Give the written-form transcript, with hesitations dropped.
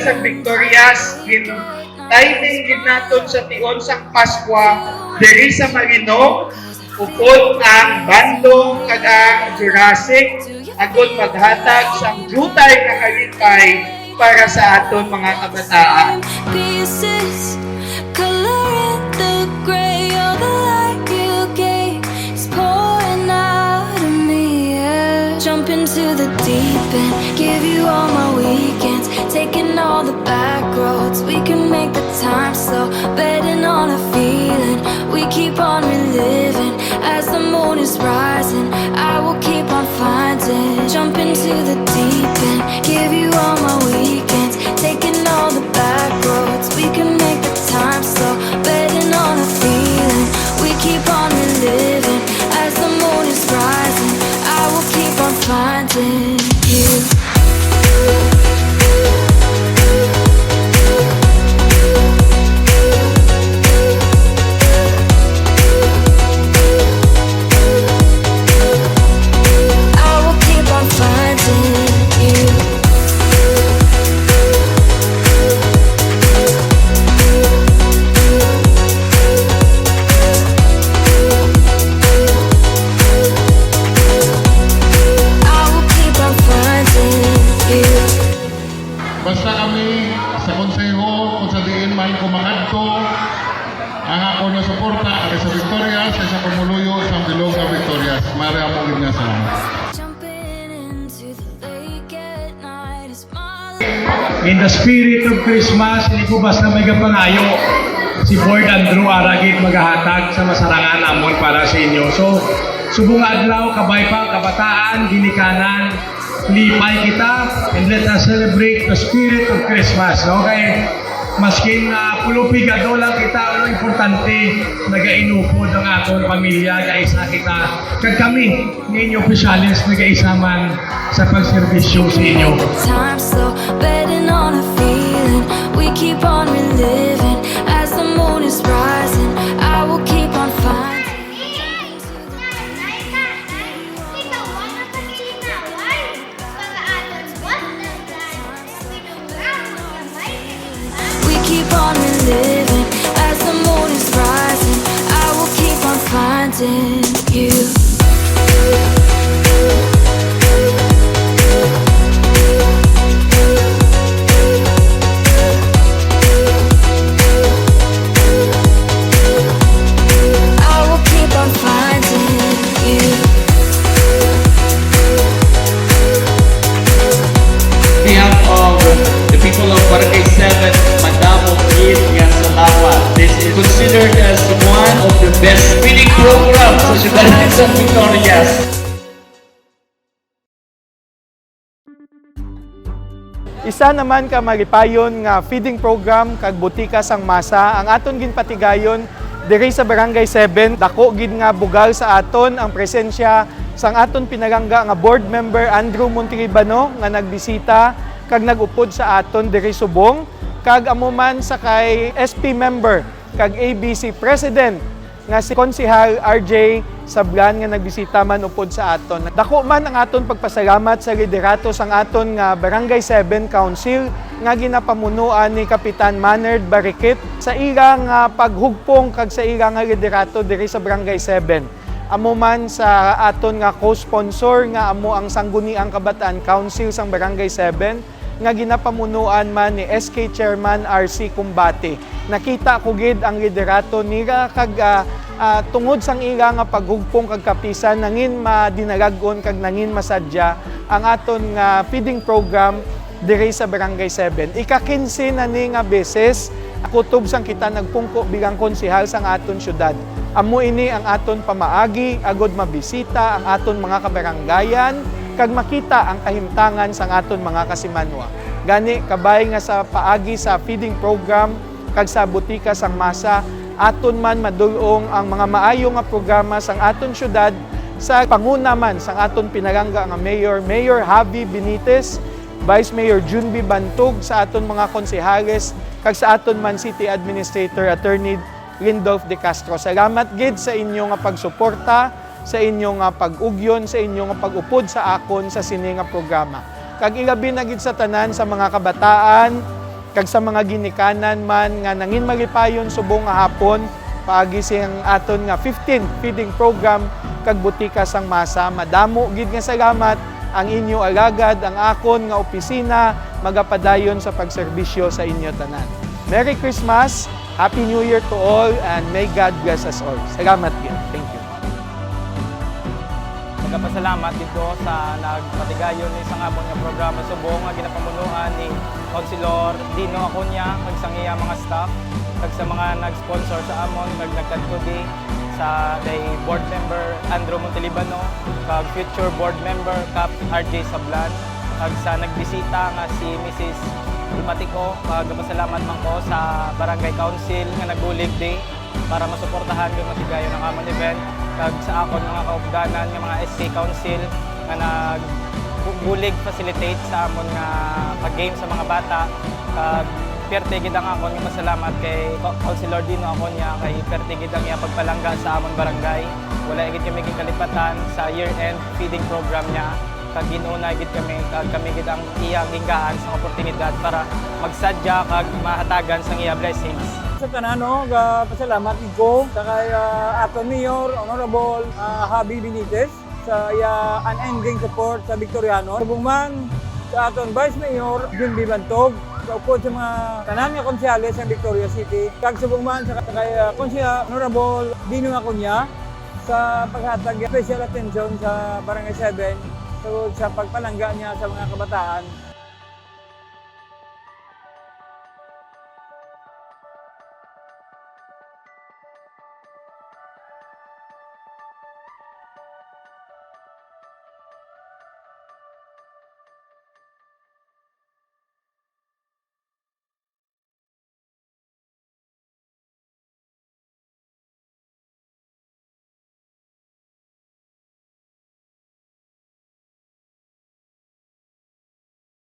sa Victorias, timing gid naton sa tion sang Paskwa diri sa Malinong, upod ang Bandong kag ang Jurassic agud maghatag sang jutay nga kalipay para sa aton mga kabataan. Pieces, color in the gray of the light you gave is pouring out of me. Yeah. Jump into the deep end, give you all my weekends, taking all the back roads. We can make the time slow, betting on a feeling. We keep on reliving as the moon is rising. I will keep on finding. Jump into the deep end, give you all my weekends, taking all the back roads. We can make the time slow, betting on a feeling. We keep on reliving as the moon is rising. I will keep on finding you. I will keep on finding you. I will keep on finding you. Basta kami sa konseho, kung sabihin man kumakadto, ang ako na suporta ay sa Victorias, sa Pumuluyo, sa Bilog ng Victorias. Mara mo gid nga salamat. Jumping into the lake at night is my In the spirit of Christmas, hindi ko basta may kapangayo. Si Ford Andrew Aragit maghahatag sa masarangan amon para sa inyo. So, subong adlaw, kabay pa, kabataan, ginikanan, lipay kita, and let us celebrate the spirit of Christmas. No? Kaya, maskin na pulupigado lang kita, ano importante, nagainupod ang aton pamilya, kaisa kita. Kag kami, ninyo opisyalis, nagaisa man sa pagserbisyo sa inyo. time slow, betting on a feeling. We keep on reliving as the moon is rising. I will keep on finding. We keep on reliving as the moon is rising. I will keep on finding you. I will keep on finding you. behalf of the people of Barangay 7, Madamo Gid nga salamat. This is considered as one of the best feeding programs sa Ciudad de San Victorias. Isa naman ka maripayon nga feeding program kag butika sang masa ang aton ginpatigayon diri sa Barangay 7. Dako gid nga bugal sa aton ang presensya sang aton pinarangga nga board member Andrew Monteribano nga nagbisita kag nagupod sa aton diri subong, kag amuman sa kay SP member kag ABC president nga si Konsehal RJ Sablan nga nagbisita man upod sa aton. Dako man ang aton pagpasalamat sa liderato sang aton nga Barangay 7 Council nga ginapamunuan ni Kapitan Manerd Barikit sa ila nga paghugpong kag sa ila nga liderato diri sa Barangay 7. Amo man sa aton nga co-sponsor nga amo ang Sangguniang Kabataan Council sang Barangay 7 nga ginapamunuan man ni SK Chairman RC Kumbate. Nakita ko gid ang liderato nila kag tungod sang ila nga paghugpong kag kapisan nangin madinalagon kag nangin masadya ang aton nga feeding program diri sa Barangay 7. Ika-15 na ni nga beses kutob sang kita nagpungko bilang konsehal sang aton syudad. Amo ini ang aton pamaagi agod mabisita ang aton mga kabaranggayan kag makita ang kahimtangan sang aton mga kasimanwa. Gani kabay nga sa paagi sa feeding program kag sa butika sang masa, aton man madulong ang mga maayo nga programa sang aton syudad sa panguna man sang aton pinarangga nga Mayor Javi Benitez, Vice Mayor Junbi Bantog, sa aton mga konsehales kag sa aton man City Administrator Attorney Lindolf De Castro. Salamat gid sa inyo nga pagsuporta, sa inyo nga pag-ugyon, sa inyo nga pag-upod sa akon sa sini nga programa. Kag ilabi na gid sa tanan sa mga kabataan kag sa mga ginikanan man nga nangin malipayon subong nga hapon paagi siyang aton nga 15 feeding program kag butika sang masa. Madamo gid nga salamat ang inyo alagad, ang akon nga opisina magapadayon sa pagserbisyo sa inyo tanan. Merry Christmas, Happy New Year to all, and may God bless us all. Salamat gid. Thank you. Nagpasalamat dito sa nagpatigayon ni isang amon nga programa subong nga ginapamunuan ni Councilor Dino Acuña kag sa iya mga staff kag sa mga nag-sponsor sa amon kag nagkatudi sa day board member Andrew Montelibano kag future board member Cap RJ Sablan kag sa nagbisita nga si Mrs. Lumatico kag nagpasalamat man ko sa Barangay Council nga nagbulig day para masuportahan yung matigayon ng amon event kag sa akon mga kaugdanan nga mga SK Council nga nagbulig facilitate sa amon nga pag-game sa mga bata kag perte gid ang akon nga masalamat kay Councilor Dino Acuña kay perte gid ang iya pagpalangga sa amon barangay. Wala gid kami kalipatan sa year-end feeding program niya kag ginuna gid kami kag kami gid ang iyang hinggaan sa oportunidad para magsadya kag mahatagan sang iya blessings. Sa tanano, pasalamat ko sa kay aton Mayor Honorable Javi Benitez sa iya unending support sa Victoriano. Subong man sa aton Vice Mayor Jun Bibantog, kaupod sa mga tanan nga konsyales sa Victoria City. Kag subong man sa kay Konsyal Honorable Dino Acuña sa paghatag special attention sa Barangay 7 tungod sa pagpalangga niya sa mga kabataan